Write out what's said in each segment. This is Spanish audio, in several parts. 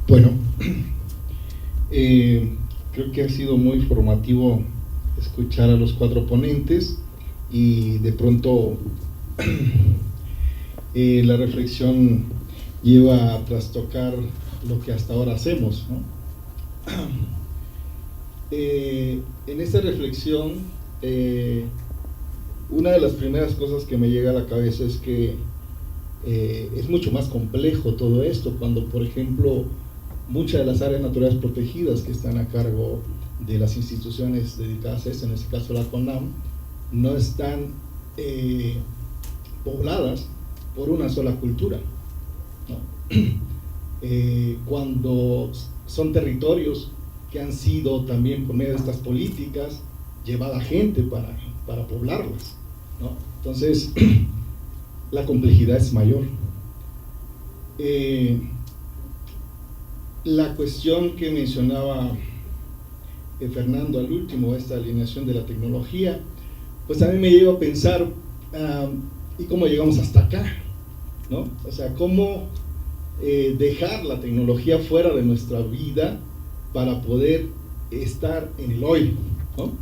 Bueno, creo que ha sido muy informativo escuchar a los cuatro ponentes y de pronto la reflexión lleva a trastocar lo que hasta ahora hacemos, ¿no? En esta reflexión, una de las primeras cosas que me llega a la cabeza es que es mucho más complejo todo esto, cuando por ejemplo muchas de las áreas naturales protegidas que están a cargo de las instituciones dedicadas a esto, en este caso la CONAM, no están pobladas por una sola cultura, ¿no? Cuando son territorios que han sido también por medio de estas políticas llevada gente para poblarlas, ¿no? Entonces la complejidad es mayor. La cuestión que mencionaba Fernando al último, esta alineación de la tecnología, pues también me lleva a pensar ¿y cómo llegamos hasta acá? ¿No? O sea, ¿cómo dejar la tecnología fuera de nuestra vida para poder estar en el hoy, ¿no?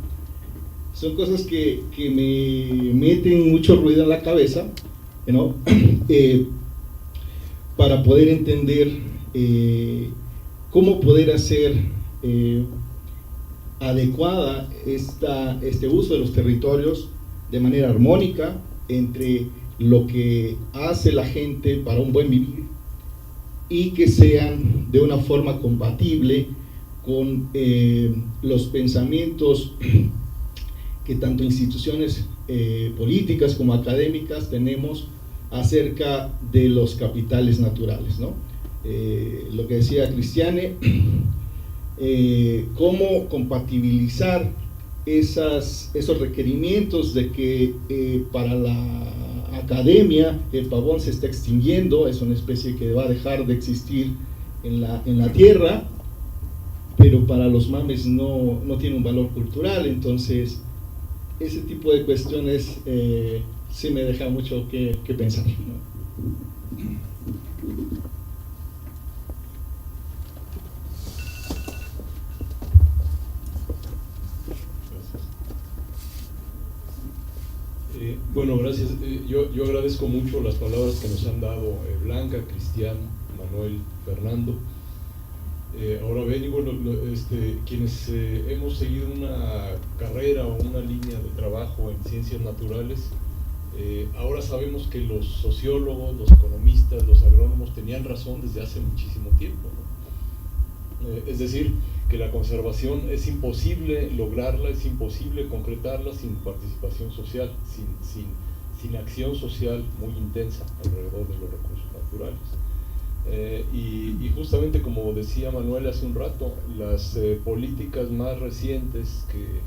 Son cosas que me meten mucho ruido en la cabeza, ¿no? Para poder entender cómo poder hacer adecuada este uso de los territorios de manera armónica entre lo que hace la gente para un buen vivir y que sean de una forma compatible con los pensamientos que tanto instituciones políticas como académicas tenemos acerca de los capitales naturales, ¿no? Lo que decía Cristiane, cómo compatibilizar esos requerimientos de que para la academia el pavón se está extinguiendo, es una especie que va a dejar de existir en la tierra, pero para los mames no tiene un valor cultural. Entonces ese tipo de cuestiones sí me deja mucho que pensar, ¿no? Bueno, gracias. Yo agradezco mucho las palabras que nos han dado Blanca, Cristian, Manuel, Fernando. Ahora ven, y bueno, quienes hemos seguido una carrera o una línea de trabajo en ciencias naturales, ahora sabemos que los sociólogos, los economistas, los agrónomos tenían razón desde hace muchísimo tiempo, ¿no? Es decir, que la conservación es imposible lograrla, es imposible concretarla sin participación social, sin acción social muy intensa alrededor de los recursos naturales. Y justamente como decía Manuel hace un rato, las políticas más recientes que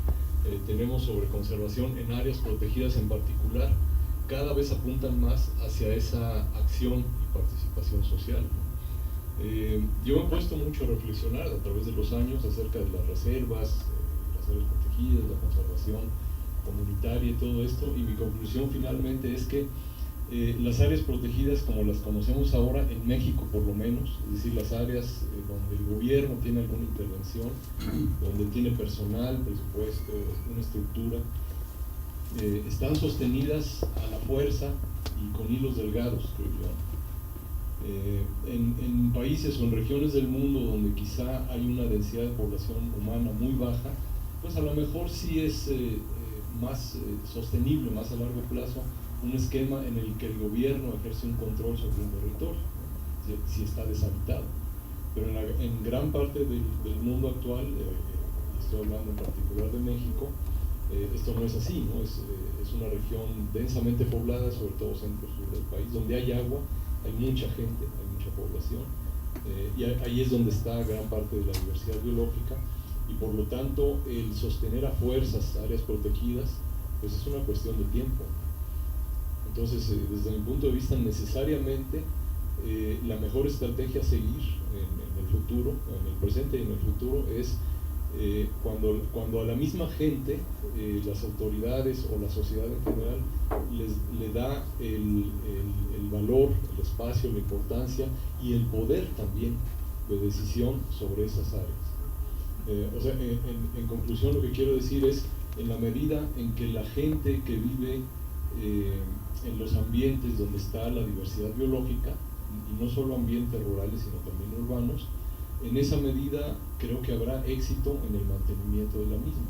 tenemos sobre conservación en áreas protegidas en particular, cada vez apuntan más hacia esa acción y participación social. Yo me he puesto mucho a reflexionar a través de los años acerca de las reservas, las áreas protegidas, la conservación comunitaria y todo esto, y mi conclusión finalmente es que las áreas protegidas como las conocemos ahora en México por lo menos, es decir, las áreas donde el gobierno tiene alguna intervención, donde tiene personal, presupuesto, una estructura, están sostenidas a la fuerza y con hilos delgados, creo yo. En países o en regiones del mundo donde quizá hay una densidad de población humana muy baja, pues a lo mejor sí es más sostenible, más a largo plazo, un esquema en el que el gobierno ejerce un control sobre un territorio, ¿no? si está deshabitado. Pero en gran parte del mundo actual, estoy hablando en particular de México, esto no es así, ¿no? Es una región densamente poblada, sobre todo centro-sur del país, donde hay agua, hay mucha gente, hay mucha población, y ahí es donde está gran parte de la diversidad biológica, y por lo tanto el sostener a fuerzas áreas protegidas pues es una cuestión de tiempo. Entonces desde mi punto de vista necesariamente la mejor estrategia a seguir en el futuro, en el presente y en el futuro es cuando a la misma gente, las autoridades o la sociedad en general le da el valor, el espacio, la importancia y el poder también de decisión sobre esas áreas. O sea, en conclusión, lo que quiero decir es, en la medida en que la gente que vive en los ambientes donde está la diversidad biológica, y no solo ambientes rurales sino también urbanos, en esa medida creo que habrá éxito en el mantenimiento de la misma.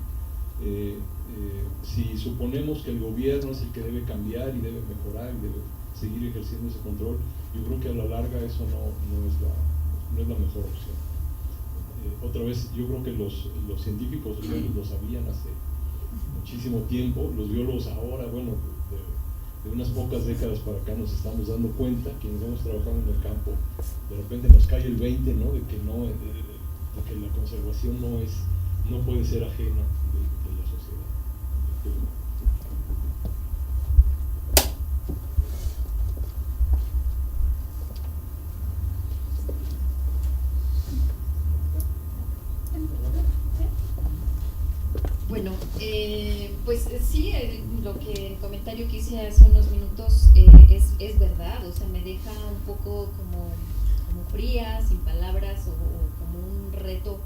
Si suponemos que el gobierno es el que debe cambiar y debe mejorar y debe seguir ejerciendo ese control, yo creo que a la larga eso no es la mejor opción. Otra vez, yo creo que los científicos biólogos lo sabían hace muchísimo tiempo, los biólogos ahora, bueno, de unas pocas décadas para acá nos estamos dando cuenta, quienes hemos trabajado en el campo, de repente nos cae el 20, ¿no? de que la conservación no puede ser ajena de la sociedad. Bueno, pues sí, el comentario que hice hace unos minutos es verdad, o sea, me deja un poco como fría, sin palabras, o como un reto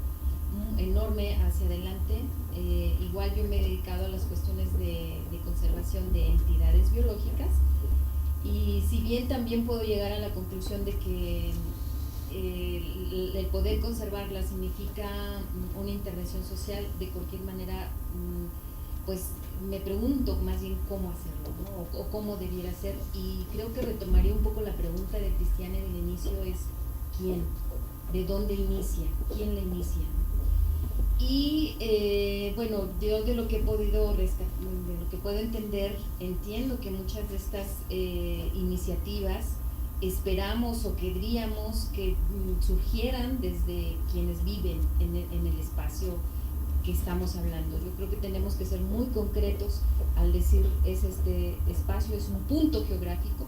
enorme hacia adelante. Igual yo me he dedicado a las cuestiones de conservación de entidades biológicas, y si bien también puedo llegar a la conclusión de que el poder conservarla significa una intervención social, de cualquier manera, pues me pregunto más bien cómo hacerlo, ¿no? o cómo debiera ser, y creo que retomaría un poco la pregunta de Cristiane del inicio, es ¿quién? ¿De dónde inicia? ¿Quién la inicia? Y bueno, yo de lo que he podido rescatar, de lo que puedo entender, entiendo que muchas de estas iniciativas esperamos o querríamos que surgieran desde quienes viven en el espacio que estamos hablando. Yo creo que tenemos que ser muy concretos al decir este espacio es un punto geográfico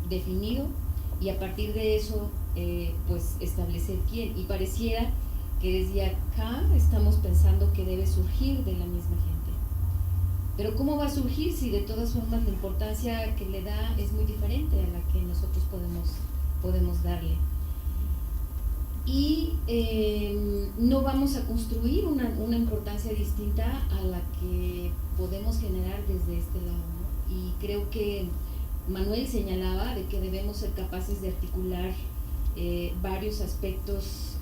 definido, y a partir de eso pues establecer quién, y pareciera que desde acá estamos pensando que debe surgir de la misma gente. Pero ¿cómo va a surgir si de todas formas la importancia que le da es muy diferente a la que nosotros podemos darle? Y no vamos a construir una importancia distinta a la que podemos generar desde este lado, ¿no? Y creo que Manuel señalaba de que debemos ser capaces de articular varios aspectos,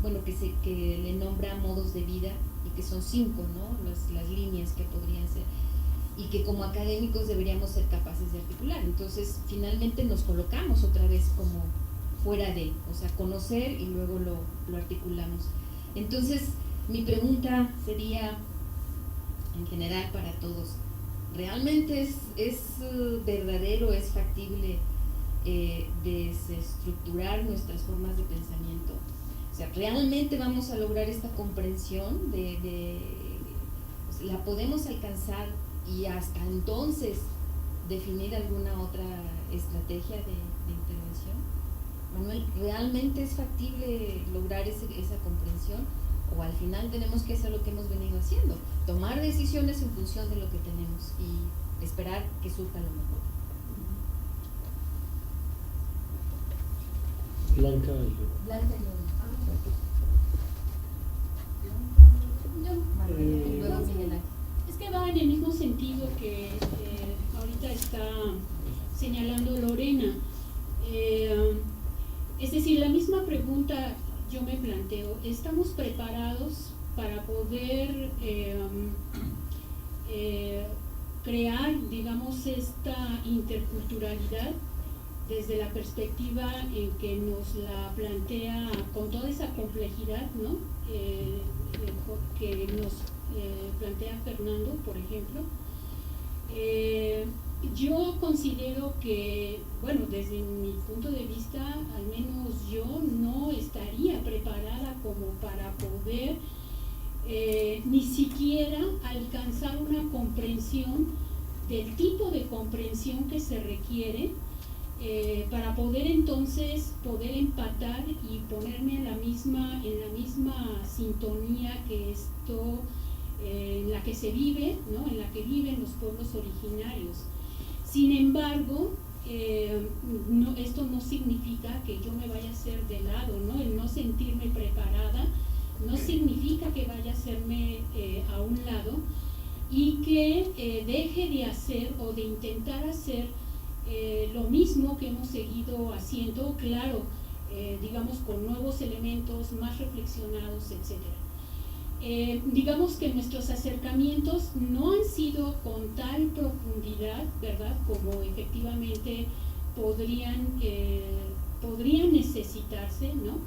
bueno, que le nombra modos de vida, y que son 5, ¿no? Las líneas que podrían ser, y que como académicos deberíamos ser capaces de articular. Entonces finalmente nos colocamos otra vez como fuera de, o sea, conocer y luego lo articulamos. Entonces mi pregunta sería, en general para todos, ¿realmente es verdadero, es factible desestructurar nuestras formas de pensamiento? O sea, ¿realmente vamos a lograr esta comprensión la podemos alcanzar y hasta entonces definir alguna otra estrategia de intervención? Manuel, ¿realmente es factible lograr esa comprensión? ¿O al final tenemos que hacer lo que hemos venido haciendo? Tomar decisiones en función de lo que tenemos y esperar que surja lo mejor. Blanca y es que va en el mismo sentido que ahorita está señalando Lorena. Es decir, la misma pregunta yo me planteo: ¿estamos preparados para poder crear, digamos, esta interculturalidad desde la perspectiva en que nos la plantea con toda esa complejidad, ¿no? Que nos plantea Fernando, por ejemplo? Yo considero que, bueno, desde mi punto de vista, al menos yo no estaría preparada como para poder ni siquiera alcanzar una comprensión del tipo de comprensión que se requiere para poder entonces poder empatar y ponerme en la misma sintonía que esto en la que se vive, ¿no? En la que viven los pueblos originarios. Sin embargo, esto no significa que yo me vaya a hacer de lado, ¿no? El no sentirme preparada no significa que vaya a hacerme a un lado y que deje de hacer o de intentar hacer lo mismo que hemos seguido haciendo, claro, digamos con nuevos elementos más reflexionados, etc. Digamos que nuestros acercamientos no han sido con tal profundidad, ¿verdad?, como efectivamente podrían necesitarse, ¿no?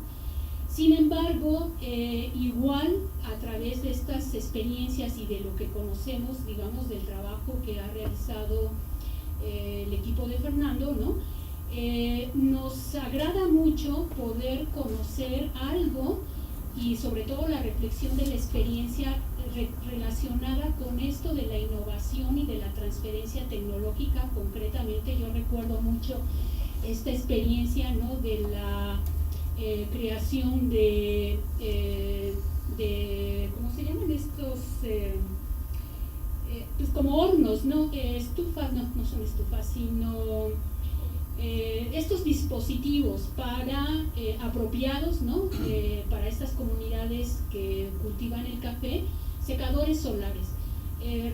Sin embargo, igual a través de estas experiencias y de lo que conocemos, digamos, del trabajo que ha realizado el equipo de Fernando, ¿no? Nos agrada mucho poder conocer algo y sobre todo la reflexión de la experiencia relacionada con esto de la innovación y de la transferencia tecnológica. Concretamente, yo recuerdo mucho esta experiencia, ¿no?, de la creación de ¿cómo se llaman estos? Pues como hornos, ¿no? Estufas, no son estufas, sino estos dispositivos para apropiados, ¿no? Para estas comunidades que cultivan el café, secadores solares.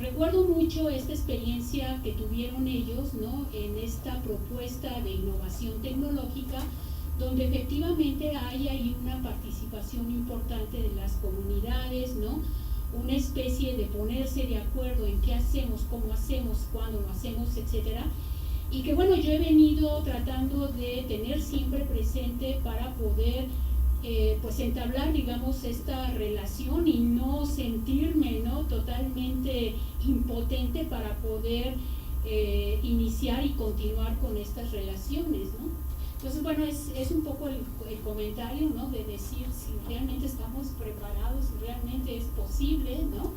Recuerdo mucho esta experiencia que tuvieron ellos, ¿no?, en esta propuesta de innovación tecnológica, donde efectivamente hay ahí una participación importante de las comunidades, ¿no?, una especie de ponerse de acuerdo en qué hacemos, cómo hacemos, cuándo lo hacemos, etcétera, y que bueno, yo he venido tratando de tener siempre presente para poder pues entablar, digamos, esta relación y no sentirme, ¿no?, totalmente impotente para poder iniciar y continuar con estas relaciones, ¿no? Entonces, bueno, es un poco el comentario, ¿no?, de decir si realmente estamos preparados, si realmente es posible, ¿no?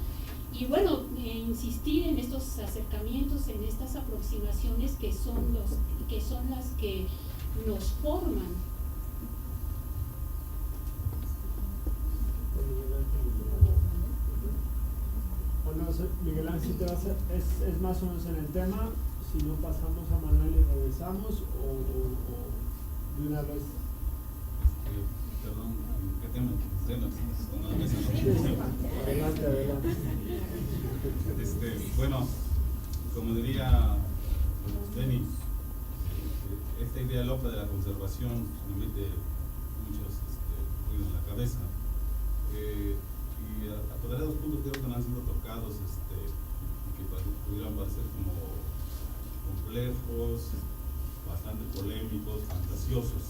Y bueno, insistir en estos acercamientos, en estas aproximaciones que son las que nos forman. Bueno, Miguel Ángel, es más o menos en el tema. Si no, pasamos a Manuel y regresamos, o de una vez. Perdón, ¿qué tema? Adelante. Bueno, como diría Benny, esta idea loca de la conservación me mete muchos ruidos en la cabeza. Y a través de los puntos creo que no han sido tocados, que pudieran parecer como complejos, bastante polémicos, fantasiosos.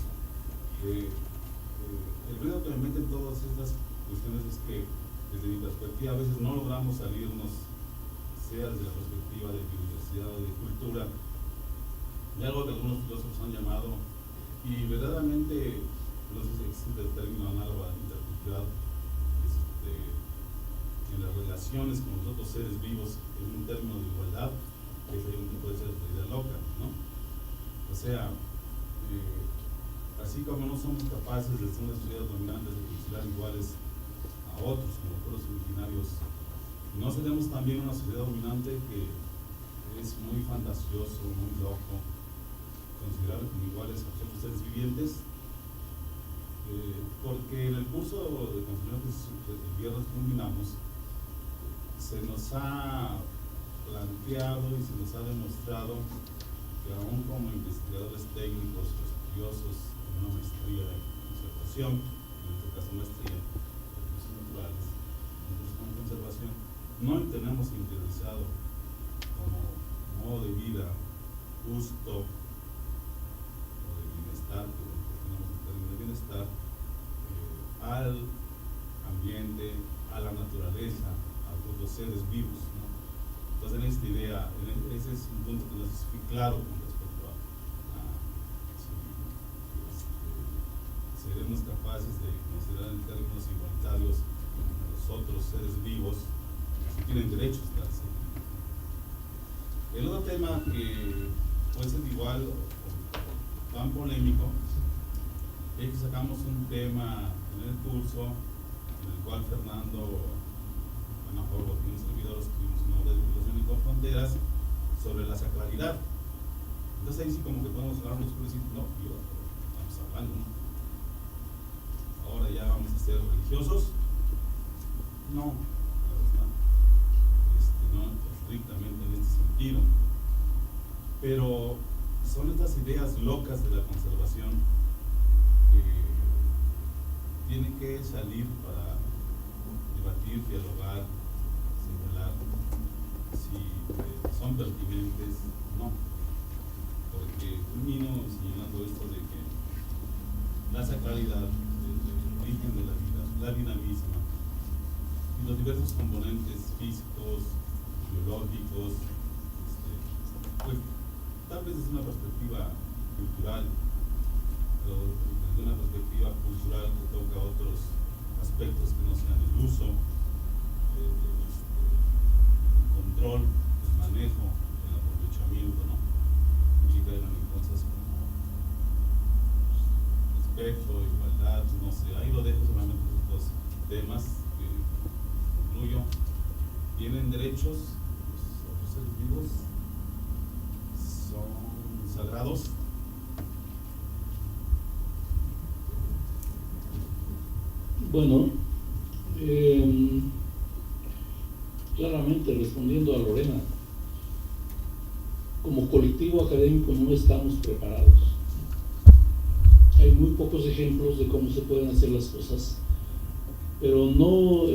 El ruido que me meten todas estas cuestiones es que, desde mi perspectiva, a veces no logramos salirnos, sea desde la perspectiva de biodiversidad o de cultura, de algo que algunos filósofos han llamado, y verdaderamente, no sé si existe el término análogo a la interculturalidad, en las relaciones con los otros seres vivos, en un término de igualdad, que es ahí donde puede ser la idea loca, ¿no? O sea, así como no somos capaces de ser unas sociedades dominantes de considerar iguales a otros como pueblos originarios, no seremos también una sociedad dominante que es muy fantasioso, muy loco, considerar como iguales a otros seres vivientes, porque en el curso de conocimientos que el viernes culminamos, se nos ha planteado y se nos ha demostrado que aún como investigadores técnicos, estudiosos en una maestría en conservación, en este caso maestría en recursos naturales, entonces con conservación, no tenemos interiorizado como modo de vida justo o de bienestar, que tenemos un término de bienestar, al ambiente, a la naturaleza, a los seres vivos, ¿no? Entonces en esta idea, ese es un punto que nos es muy claro con respecto a si seremos capaces de considerar en términos igualitarios a los otros seres vivos que tienen derechos a darse. El otro tema que puede ser igual o tan polémico es que sacamos un tema en el curso en el cual Fernando, Ana Jorge y un servidor escribimos una obra de divulgación y con fronteras sobre la sacralidad. Entonces ahí sí como que podemos hablar los y decir, no, estamos hablando, ¿no? Ahora ya vamos a ser religiosos. No, la verdad, no estrictamente en este sentido. Pero son estas ideas locas de la conservación que tienen que salir para debatir, dialogar, señalar si son pertinentes o no. Porque termino señalando esto de que la sacralidad, el origen de la vida misma, y los diversos componentes físicos, biológicos, pues tal vez desde una perspectiva cultural, pero desde una perspectiva cultural que toca otros aspectos que no sean el uso, el control, el manejo, el aprovechamiento, ¿no? Y caen en cosas como respeto, igualdad, no sé, ahí lo dejo solamente esos dos temas que concluyo. Tienen derechos los seres vivos, son sagrados. Bueno, claramente respondiendo a Lorena, como colectivo académico no estamos preparados. Hay muy pocos ejemplos de cómo se pueden hacer las cosas, pero no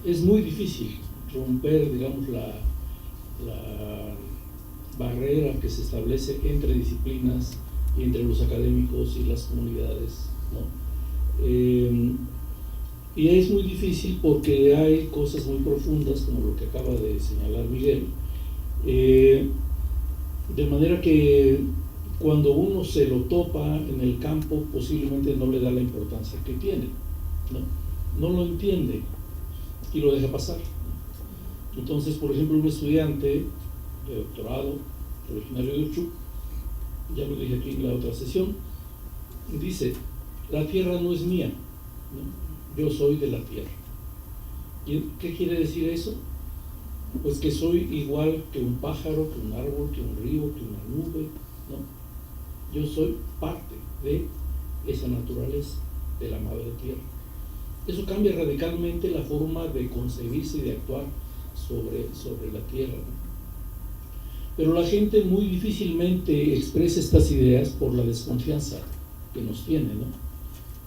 es muy difícil romper, digamos, la barrera que se establece entre disciplinas y entre los académicos y las comunidades, ¿no? Y es muy difícil porque hay cosas muy profundas, como lo que acaba de señalar Miguel, de manera que cuando uno se lo topa en el campo posiblemente no le da la importancia que tiene, no lo entiende y lo deja pasar. Entonces, por ejemplo, un estudiante de doctorado originario de Uchuc, ya lo dije aquí en la otra sesión, dice: la tierra no es mía, ¿no? Yo soy de la tierra. ¿Y qué quiere decir eso? Pues que soy igual que un pájaro, que un árbol, que un río, que una nube, ¿no? Yo soy parte de esa naturaleza, de la madre tierra. Eso cambia radicalmente la forma de concebirse y de actuar sobre la tierra, ¿no? Pero la gente muy difícilmente expresa estas ideas por la desconfianza que nos tiene, ¿no?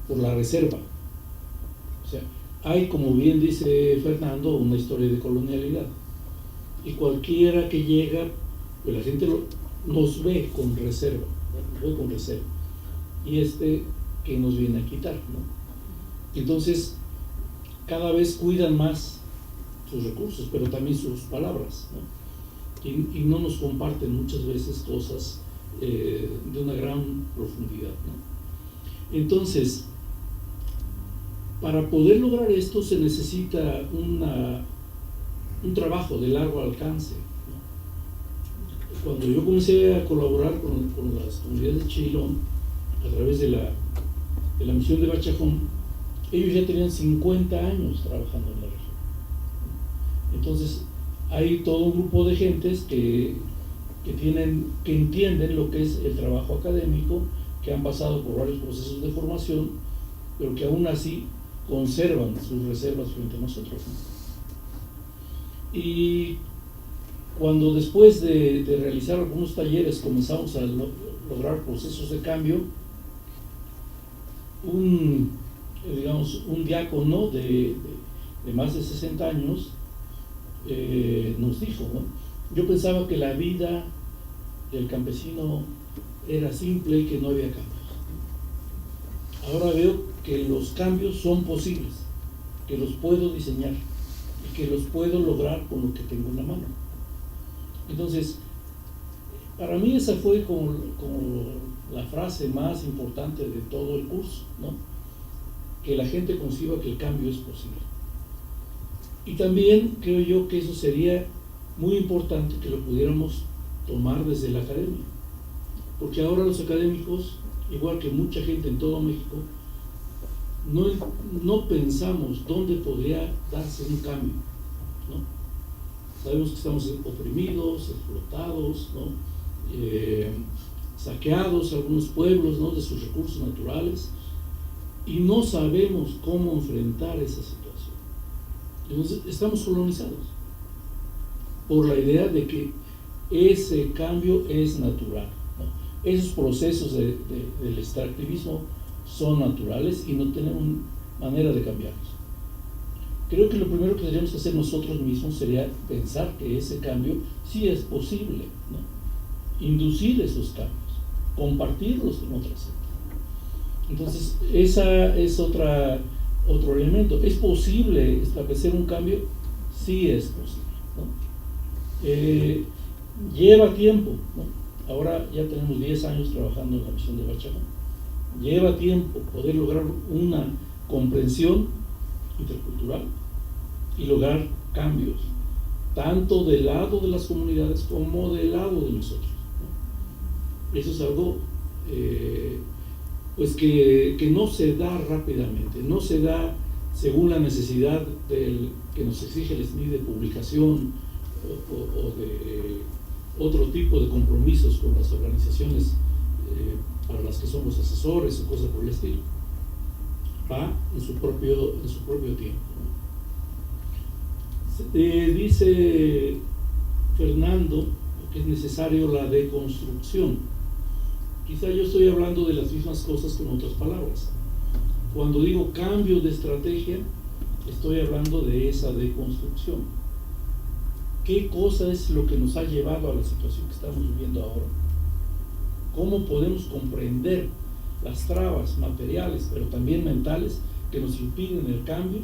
Por la reserva. O sea, hay, como bien dice Fernando, una historia de colonialidad. Y cualquiera que llega, pues la gente nos ve con reserva, ¿no? Nos ve con reserva. Y que nos viene a quitar, ¿no? Entonces, cada vez cuidan más sus recursos, pero también sus palabras, ¿no? Y no nos comparten muchas veces cosas de una gran profundidad, ¿no? Entonces, para poder lograr esto se necesita un trabajo de largo alcance, ¿no? Cuando yo comencé a colaborar con las comunidades de Chilón a través de la misión de Bachajón, ellos ya tenían 50 años trabajando en la región. Entonces hay todo un grupo de gentes que entienden lo que es el trabajo académico, que han pasado por varios procesos de formación, pero que aún así conservan sus reservas frente a nosotros, ¿no? Y cuando después de realizar algunos talleres comenzamos a lograr procesos de cambio, un diácono de más de 60 años nos dijo, ¿no? Yo pensaba que la vida del campesino era simple y que no había cambios. Ahora veo que los cambios son posibles, que los puedo diseñar y que los puedo lograr con lo que tengo en la mano. Entonces, para mí esa fue como la frase más importante de todo el curso, ¿no? Que la gente conciba que el cambio es posible. Y también creo yo que eso sería muy importante que lo pudiéramos tomar desde la academia, porque ahora los académicos, igual que mucha gente en todo México, no pensamos dónde podría darse un cambio, ¿no? Sabemos que estamos oprimidos, explotados, ¿no? saqueados algunos pueblos, ¿no?, de sus recursos naturales, y no sabemos cómo enfrentar esa situación. Entonces, estamos colonizados por la idea de que ese cambio es natural, ¿no? Esos procesos del extractivismo son naturales y no tenemos manera de cambiarlos. Creo que lo primero que tendríamos que hacer nosotros mismos sería pensar que ese cambio sí es posible, ¿no? Inducir esos cambios, compartirlos con otras gente. Entonces, esa es otro elemento. ¿Es posible establecer un cambio? Sí es posible, ¿no? Lleva tiempo, ¿no? Ahora ya tenemos 10 años trabajando en la misión de Bachaján. Lleva tiempo poder lograr una comprensión intercultural y lograr cambios, tanto del lado de las comunidades como del lado de nosotros, ¿no? Eso es algo pues que no se da rápidamente, no se da según la necesidad que nos exige el SNI de publicación o de otro tipo de compromisos con las organizaciones para las que somos asesores o cosas por el estilo. Va en su propio tiempo, ¿no? Dice Fernando que es necesario la deconstrucción. Quizá yo estoy hablando de las mismas cosas con otras palabras. Cuando digo cambio de estrategia, estoy hablando de esa deconstrucción. ¿Qué cosa es lo que nos ha llevado a la situación que estamos viviendo ahora? ¿Cómo podemos comprender las trabas materiales, pero también mentales, que nos impiden el cambio?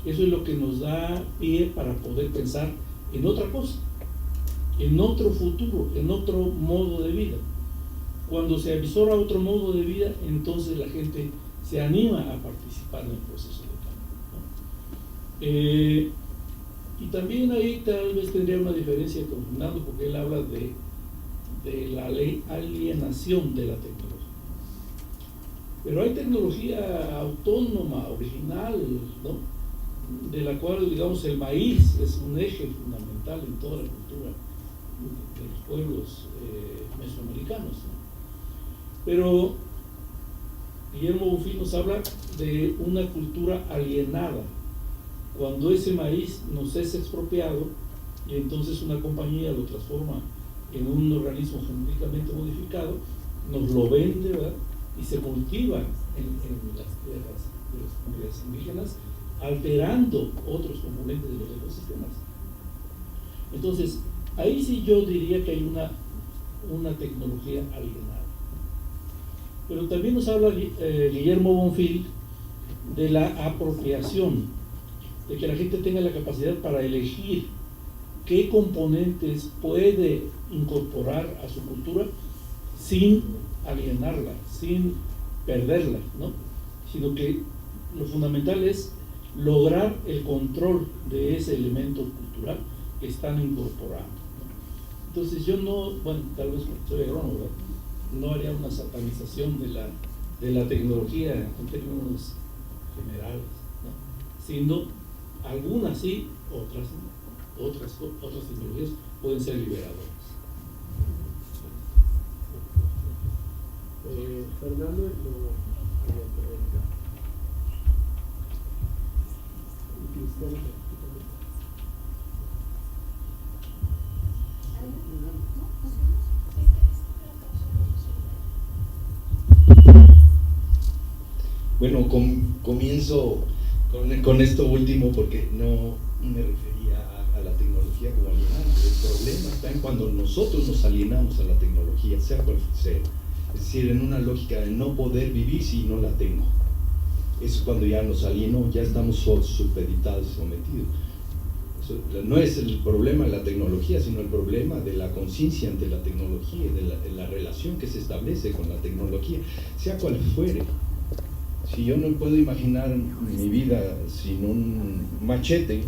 Eso es lo que nos da pie para poder pensar en otra cosa, en otro futuro, en otro modo de vida. Cuando se avisora otro modo de vida, entonces la gente se anima a participar en el proceso de cambio, ¿no? Y también ahí tal vez tendría una diferencia con Fernando, porque él habla de la alienación de la tecnología. Pero hay tecnología autónoma, original, ¿no?, de la cual, digamos, el maíz es un eje fundamental en toda la cultura de los pueblos mesoamericanos, ¿no? Pero Guillermo Bonfil nos habla de una cultura alienada, cuando ese maíz nos es expropiado y entonces una compañía lo transforma en un organismo genéticamente modificado, nos lo vende, ¿verdad?, y se cultiva en las tierras de las comunidades indígenas, alterando otros componentes de los ecosistemas. Entonces, ahí sí yo diría que hay una tecnología alienada. Pero también nos habla Guillermo Bonfil de la apropiación, de que la gente tenga la capacidad para elegir qué componentes puede incorporar a su cultura sin alienarla, sin perderla, ¿no? Sino que lo fundamental es lograr el control de ese elemento cultural que están incorporando, ¿no? Entonces yo no, bueno, tal vez soy agrónomo, ¿verdad?, no haría una satanización de la tecnología en términos generales, ¿no?, sino algunas sí, otras no. Otras tecnologías pueden ser liberadoras. Fernando, Bueno, comienzo con esto último porque no me refería a la tecnología como alienada. El problema está en cuando nosotros nos alienamos a la tecnología, sea cual sea. Es decir, en una lógica de no poder vivir si no la tengo. Eso cuando ya nos alienó, ya estamos supeditados, sometidos. Eso no es el problema de la tecnología, sino el problema de la conciencia ante la tecnología, de la relación que se establece con la tecnología, sea cual fuere. Si yo no puedo imaginar mi vida sin un machete,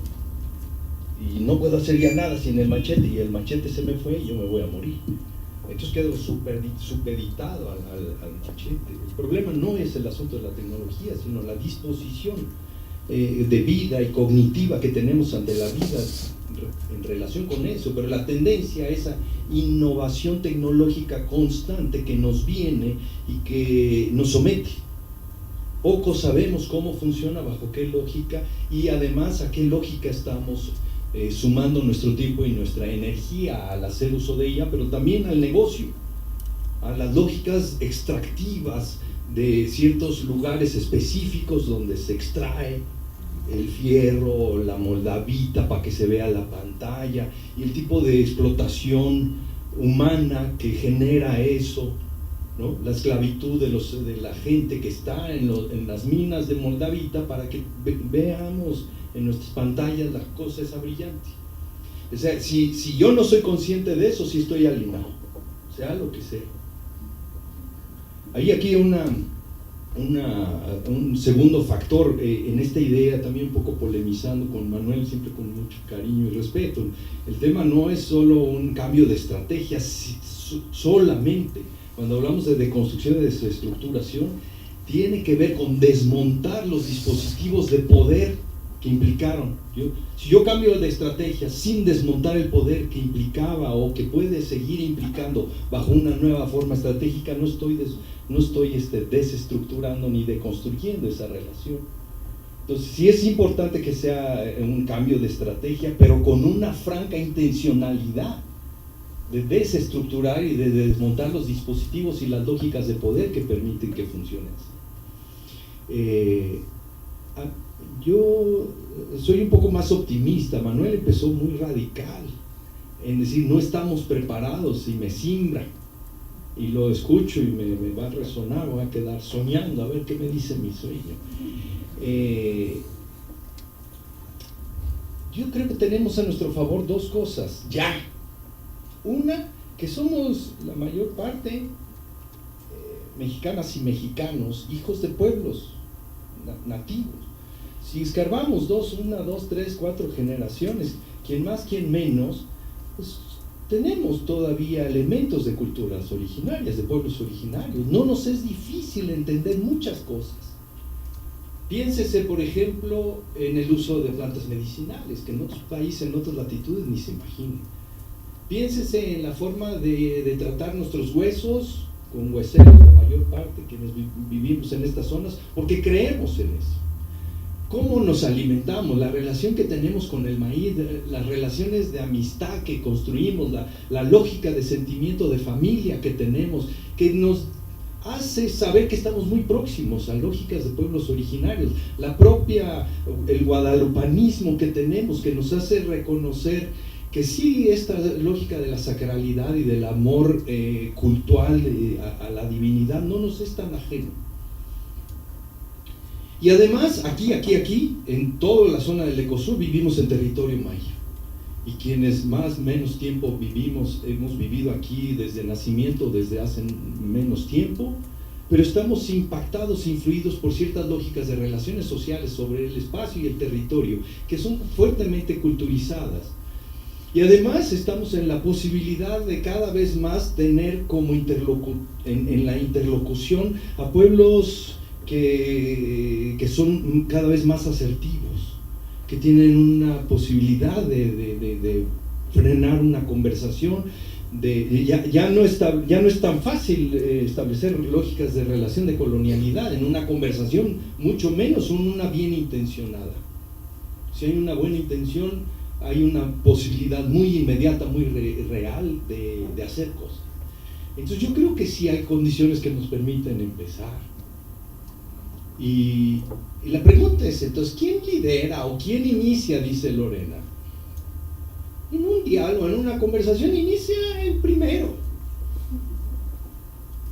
y no puedo hacer ya nada sin el machete, y el machete se me fue, yo me voy a morir. Entonces quedo supeditado al machete. El problema no es el asunto de la tecnología, sino la disposición de vida y cognitiva que tenemos ante la vida en relación con eso, pero la tendencia a esa innovación tecnológica constante que nos viene y que nos somete. Poco sabemos cómo funciona, bajo qué lógica, y además a qué lógica estamos sumando nuestro tiempo y nuestra energía al hacer uso de ella, pero también al negocio, a las lógicas extractivas de ciertos lugares específicos donde se extrae el fierro, la moldavita para que se vea la pantalla, y el tipo de explotación humana que genera eso, ¿no? La esclavitud de la gente que está en las minas de moldavita para que veamos en nuestras pantallas la cosa esa brillante. O sea, si yo no soy consciente de eso, sí estoy alienado, sea lo que sea. Hay aquí un segundo factor en esta idea, también un poco polemizando con Manuel, siempre con mucho cariño y respeto. El tema no es solo un cambio de estrategia solamente. Cuando hablamos de deconstrucción y de desestructuración, tiene que ver con desmontar los dispositivos de poder que implicaron. Si yo cambio de estrategia sin desmontar el poder que implicaba o que puede seguir implicando bajo una nueva forma estratégica, no estoy desestructurando ni deconstruyendo esa relación. Entonces sí es importante que sea un cambio de estrategia, pero con una franca intencionalidad de desestructurar y de desmontar los dispositivos y las lógicas de poder que permiten que funcione así. Yo soy un poco más optimista. Manuel empezó muy radical en decir no estamos preparados, y me simbra y lo escucho y me va a resonar, voy a quedar soñando a ver qué me dice mi sueño. Yo creo que tenemos a nuestro favor dos cosas ya. Una, que somos la mayor parte mexicanas y mexicanos, hijos de pueblos nativos. Si escarbamos 1, 2, 3, 4 generaciones, quien más, quien menos, pues tenemos todavía elementos de culturas originarias, de pueblos originarios. No nos es difícil entender muchas cosas. Piénsese, por ejemplo, en el uso de plantas medicinales, que en otros países, en otras latitudes, ni se imagina. Piénsese en la forma de tratar nuestros huesos, con hueseros, la mayor parte, quienes vivimos en estas zonas, porque creemos en eso. ¿Cómo nos alimentamos? La relación que tenemos con el maíz, las relaciones de amistad que construimos, la lógica de sentimiento de familia que tenemos, que nos hace saber que estamos muy próximos a lógicas de pueblos originarios. El guadalupanismo que tenemos, que nos hace reconocer que sí, esta lógica de la sacralidad y del amor cultural a la divinidad no nos es tan ajeno. Y además, aquí, en toda la zona del Ecosur vivimos en territorio maya. Y quienes más o menos tiempo hemos vivido aquí desde nacimiento, desde hace menos tiempo, pero estamos impactados, influidos por ciertas lógicas de relaciones sociales sobre el espacio y el territorio, que son fuertemente culturizadas. Y además estamos en la posibilidad de cada vez más tener como en la interlocución a pueblos que son cada vez más asertivos, que tienen una posibilidad de frenar una conversación, ya no es tan fácil establecer lógicas de relación de colonialidad en una conversación, mucho menos una bien intencionada. Si hay una buena intención, hay una posibilidad muy inmediata, muy real de hacer cosas. Entonces yo creo que sí hay condiciones que nos permiten empezar. Y la pregunta es, entonces, ¿quién lidera o quién inicia? Dice Lorena. En un diálogo, en una conversación, inicia el primero.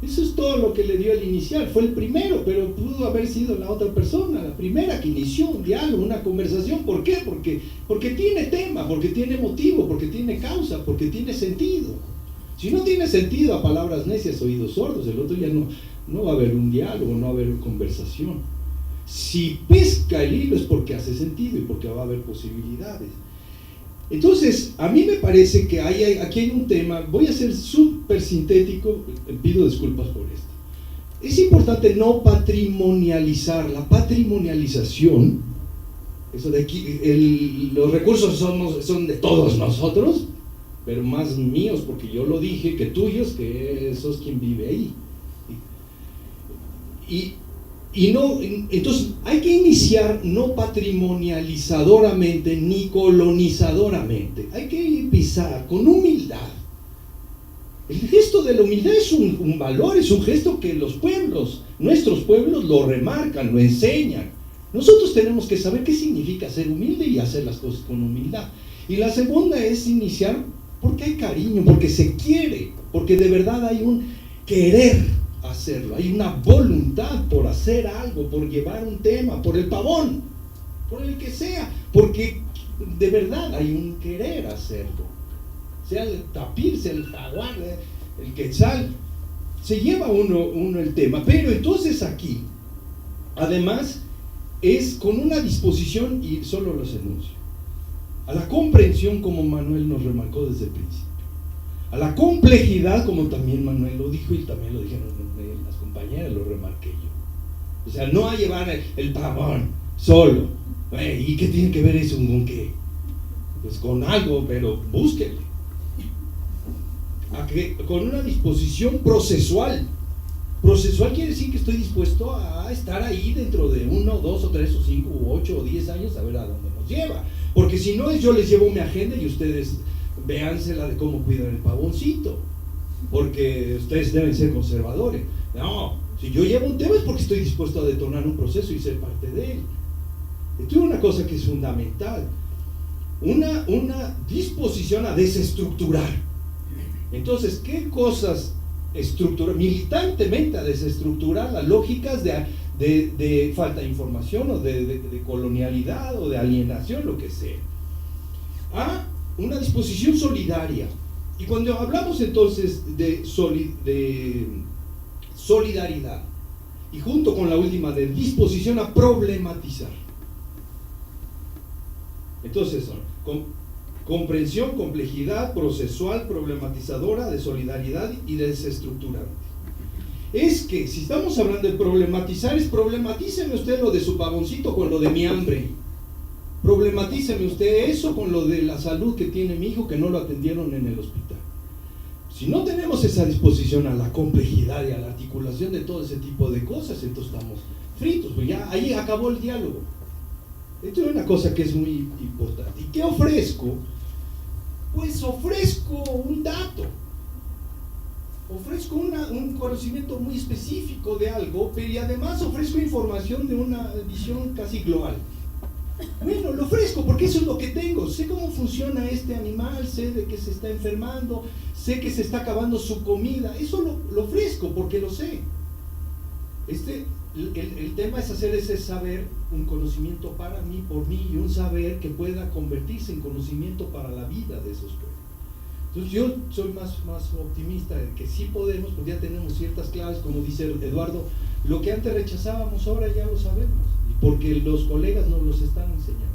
Eso es todo lo que le dio el inicial. Fue el primero, pero pudo haber sido la otra persona, la primera que inició un diálogo, una conversación. ¿Por qué? Porque tiene tema, porque tiene motivo, porque tiene causa, porque tiene sentido. Si no tiene sentido, a palabras necias, oídos sordos, el otro ya no va a haber un diálogo, no va a haber conversación. Si pesca el hilo es porque hace sentido y porque va a haber posibilidades. Entonces, a mí me parece que aquí hay un tema, voy a ser súper sintético, pido disculpas por esto. Es importante no patrimonializar. La patrimonialización Eso de aquí, los recursos son de todos nosotros, pero más míos, porque yo lo dije, que tuyos, que sos quien vive ahí. Y no, entonces hay que iniciar no patrimonializadoramente ni colonizadoramente, hay que empezar con humildad. El gesto de la humildad es un valor, es un gesto que los pueblos, nuestros pueblos lo remarcan, lo enseñan. Nosotros tenemos que saber qué significa ser humilde y hacer las cosas con humildad. Y la segunda es iniciar porque hay cariño, porque se quiere, porque de verdad hay un querer hacerlo, hay una voluntad por hacer algo, por llevar un tema, por el pavón, por el que sea, porque de verdad hay un querer hacerlo. Sea el tapir, sea el jaguar, el quetzal, se lleva uno el tema, pero entonces aquí, además, es con una disposición, y solo los enuncio, a la comprensión, como Manuel nos remarcó desde el principio, a la complejidad, como también Manuel lo dijo y también lo dijeron las compañeras, lo remarqué yo. O sea, no a llevar el pavón solo. ¿Y qué tiene que ver eso con qué? Pues con algo, pero búsquenle. Con una disposición procesual. Procesual quiere decir que estoy dispuesto a estar ahí dentro de 1, 2 o 3 o 5 o 8 o 10 años a ver a dónde nos lleva. Porque si no, yo les llevo mi agenda y ustedes véansela de cómo cuidar el pavoncito. Porque ustedes deben ser conservadores. No, si yo llevo un tema es porque estoy dispuesto a detonar un proceso y ser parte de él. Esto es una cosa que es fundamental. Una disposición a desestructurar. Entonces, ¿qué cosas estructurar? Militantemente a desestructurar las lógicas de falta de información o de colonialidad o de alienación, lo que sea. A una disposición solidaria. Y cuando hablamos entonces de solidaridad, y junto con la última de disposición a problematizar, entonces son comprensión, complejidad, procesual, problematizadora, de solidaridad y desestructurante. Es que si estamos hablando de problematizar, es problematíceme usted lo de su pavoncito con lo de mi hambre. Problematíceme usted eso con lo de la salud que tiene mi hijo que no lo atendieron en el hospital. Si no tenemos esa disposición a la complejidad y a la articulación de todo ese tipo de cosas, entonces estamos fritos, pues ya ahí acabó el diálogo. Esto es una cosa que es muy importante. ¿Y qué ofrezco? Pues ofrezco un dato, ofrezco un conocimiento muy específico de algo, pero y además ofrezco información de una visión casi global. Bueno, lo ofrezco porque eso es lo que tengo. Sé cómo funciona este animal, sé de que se está enfermando, sé que se está acabando su comida. Eso lo ofrezco porque lo sé. El tema es hacer ese saber un conocimiento para mí, por mí, y un saber que pueda convertirse en conocimiento para la vida de esos pueblos. Entonces yo soy más optimista de que sí podemos, porque ya tenemos ciertas claves, como dice Eduardo, lo que antes rechazábamos ahora ya lo sabemos, porque los colegas nos los están enseñando.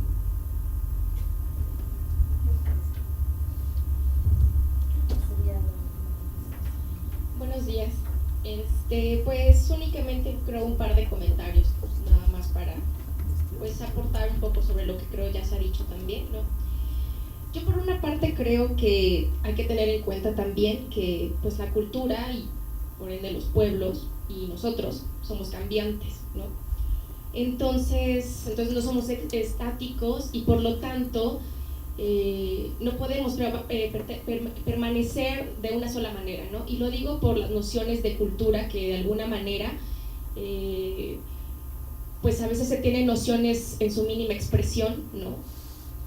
Buenos días. Pues únicamente creo un par de comentarios, pues nada más para pues aportar un poco sobre lo que creo ya se ha dicho también, ¿no? Yo por una parte creo que hay que tener en cuenta también que pues la cultura y por ende los pueblos y nosotros somos cambiantes, ¿no? Entonces no somos estáticos y por lo tanto no podemos permanecer de una sola manera, ¿no? Y lo digo por las nociones de cultura que de alguna manera pues a veces se tienen nociones en su mínima expresión, ¿no?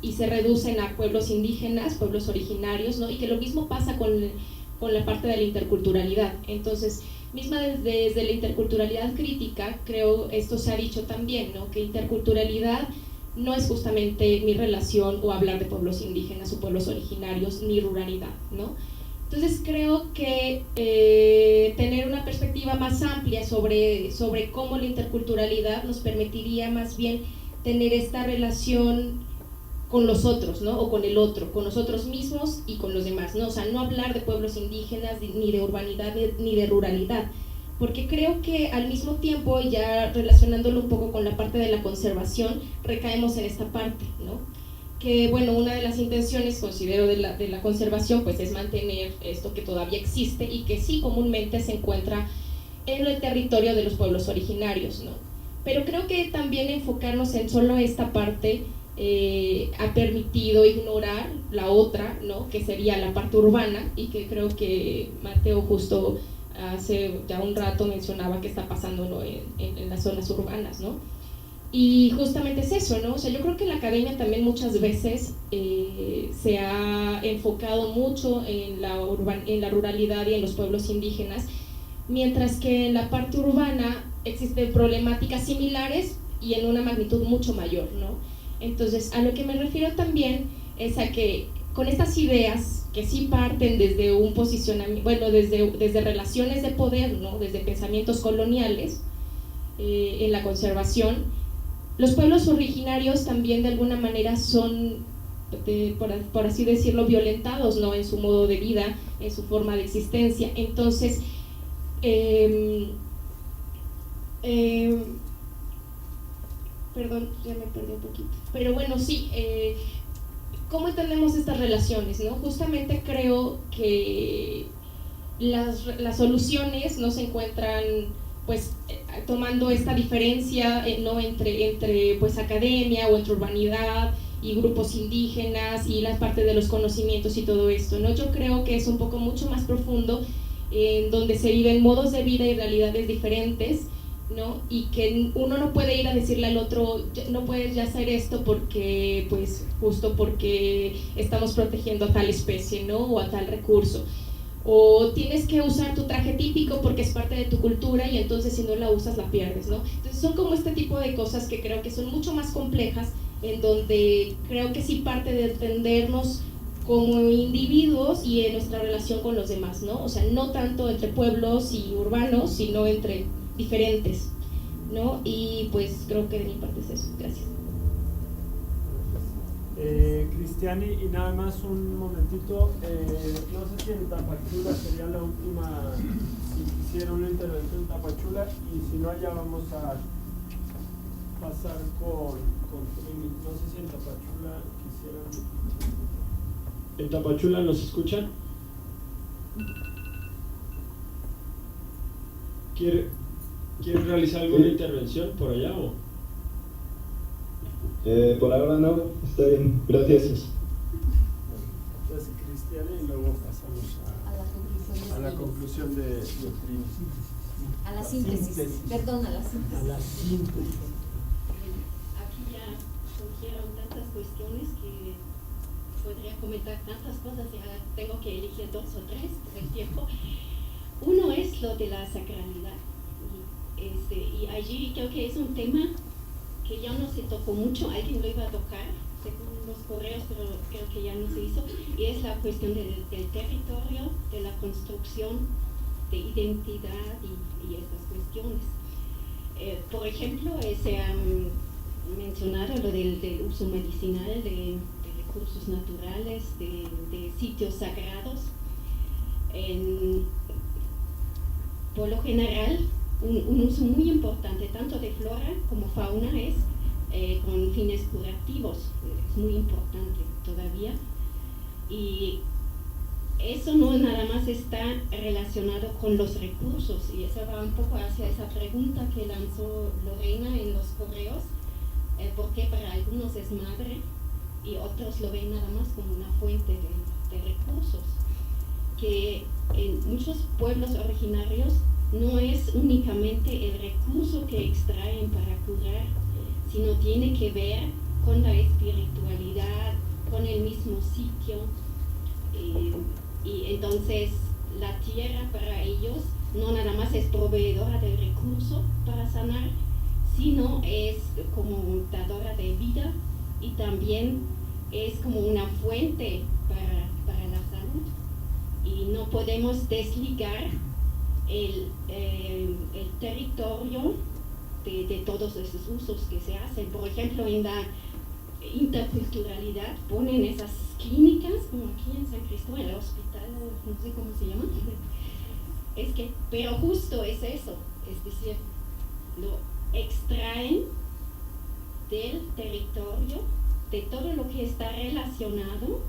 Y se reducen a pueblos indígenas, pueblos originarios, ¿no? Y que lo mismo pasa con la parte de la interculturalidad. Entonces, misma desde la interculturalidad crítica, creo esto se ha dicho también, ¿no? Que interculturalidad no es justamente mi relación o hablar de pueblos indígenas o pueblos originarios ni ruralidad, ¿no? Entonces creo que tener una perspectiva más amplia sobre cómo la interculturalidad nos permitiría más bien tener esta relación con los otros, ¿no? O con el otro, con nosotros mismos y con los demás, ¿no? O sea, no hablar de pueblos indígenas, ni de urbanidad, ni de ruralidad, porque creo que al mismo tiempo, ya relacionándolo un poco con la parte de la conservación, recaemos en esta parte, ¿no? Que bueno, una de las intenciones, considero, de la conservación, pues es mantener esto que todavía existe y que sí comúnmente se encuentra en el territorio de los pueblos originarios, ¿no? Pero creo que también enfocarnos en solo esta parte ha permitido ignorar la otra, ¿no? Que sería la parte urbana, y que creo que Mateo justo hace ya un rato mencionaba que está pasando, ¿no? en las zonas urbanas, ¿no? Y justamente es eso, ¿no? O sea, yo creo que la academia también muchas veces se ha enfocado mucho en la ruralidad y en los pueblos indígenas, mientras que en la parte urbana existen problemáticas similares y en una magnitud mucho mayor, ¿no? Entonces, a lo que me refiero también es a que con estas ideas que sí parten desde un posicionamiento, bueno, desde relaciones de poder, ¿no? Desde pensamientos coloniales en la conservación, los pueblos originarios también de alguna manera son, por así decirlo, violentados, ¿no? En su modo de vida, en su forma de existencia. Entonces, perdón, ya me perdí un poquito, pero bueno, sí, ¿cómo entendemos estas relaciones, no? Justamente creo que las soluciones no se encuentran, pues, tomando esta diferencia, ¿no? entre pues academia o entre urbanidad y grupos indígenas y la parte de los conocimientos y todo esto, ¿no? Yo creo que es un poco mucho más profundo, en donde se viven modos de vida y realidades diferentes, ¿no? Y que uno no puede ir a decirle al otro, no puedes ya hacer esto porque, pues, justo porque estamos protegiendo a tal especie, ¿no? O a tal recurso. O tienes que usar tu traje típico porque es parte de tu cultura y entonces si no la usas la pierdes, ¿no? Entonces son como este tipo de cosas que creo que son mucho más complejas, en donde creo que sí parte de entendernos como individuos y en nuestra relación con los demás, ¿no? O sea, no tanto entre pueblos y urbanos, sino entre diferentes, ¿no? Y pues creo que de mi parte es eso. Gracias. Cristiani, y nada más un momentito, no sé si en Tapachula sería la última, si quisiera una intervención en Tapachula, y si no, ya vamos a pasar con no sé si en Tapachula quisieran. ¿En Tapachula nos escuchan? ¿Quiere realizar alguna intervención por allá o...? Por ahora no, está bien, gracias. Entonces, Cristiani, y luego pasamos a la conclusión de Trini. A la síntesis, perdón, a la síntesis. A la síntesis. Aquí ya surgieron tantas cuestiones que podría comentar tantas cosas, ya tengo que elegir 2 o 3 por el tiempo. Uno es lo de la sacralidad, y allí creo que es un tema que ya no se tocó mucho, alguien lo iba a tocar según los correos, pero creo que ya no se hizo, y es la cuestión del territorio, de la construcción de identidad y estas cuestiones. Por ejemplo, se ha mencionado lo del uso medicinal de recursos naturales, de sitios sagrados. Por lo general, un uso muy importante tanto de flora como fauna es con fines curativos, es muy importante todavía, y eso no nada más está relacionado con los recursos, y eso va un poco hacia esa pregunta que lanzó Lorena en los correos, porque para algunos es madre y otros lo ven nada más como una fuente de recursos, que en muchos pueblos originarios no es únicamente el recurso que extraen para curar, sino tiene que ver con la espiritualidad, con el mismo sitio, y entonces la tierra para ellos no nada más es proveedora del recurso para sanar, sino es como dadora de vida y también es como una fuente para la salud, y no podemos desligar el territorio de todos esos usos que se hacen. Por ejemplo, en la interculturalidad ponen esas clínicas, como aquí en San Cristóbal, el hospital, no sé cómo se llama, pero justo es eso, es decir, lo extraen del territorio, de todo lo que está relacionado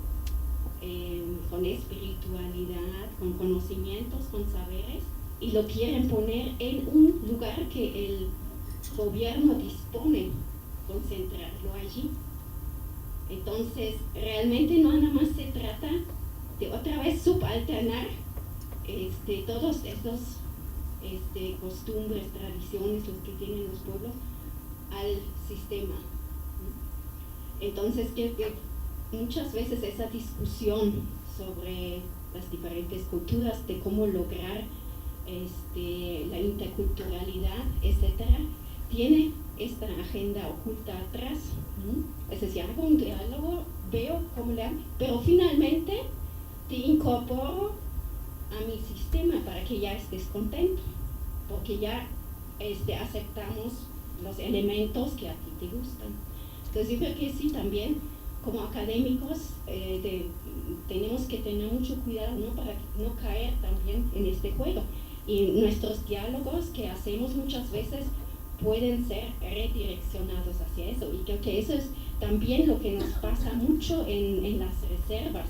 con espiritualidad, con conocimientos, con saberes, y lo quieren poner en un lugar que el gobierno dispone, concentrarlo allí. Entonces, realmente no nada más se trata de otra vez subalternar todos estos costumbres, tradiciones, los que tienen los pueblos, al sistema. Entonces, que muchas veces esa discusión sobre las diferentes culturas, de cómo lograr la interculturalidad, etcétera, tiene esta agenda oculta atrás, ¿no? Es decir, hago un diálogo, veo cómo le hago, pero finalmente te incorporo a mi sistema para que ya estés contento, porque ya aceptamos los elementos que a ti te gustan. Entonces yo creo que sí, también como académicos tenemos que tener mucho cuidado, ¿no? Para no caer también en este juego. Y nuestros diálogos que hacemos muchas veces pueden ser redireccionados hacia eso, y creo que eso es también lo que nos pasa mucho en las reservas.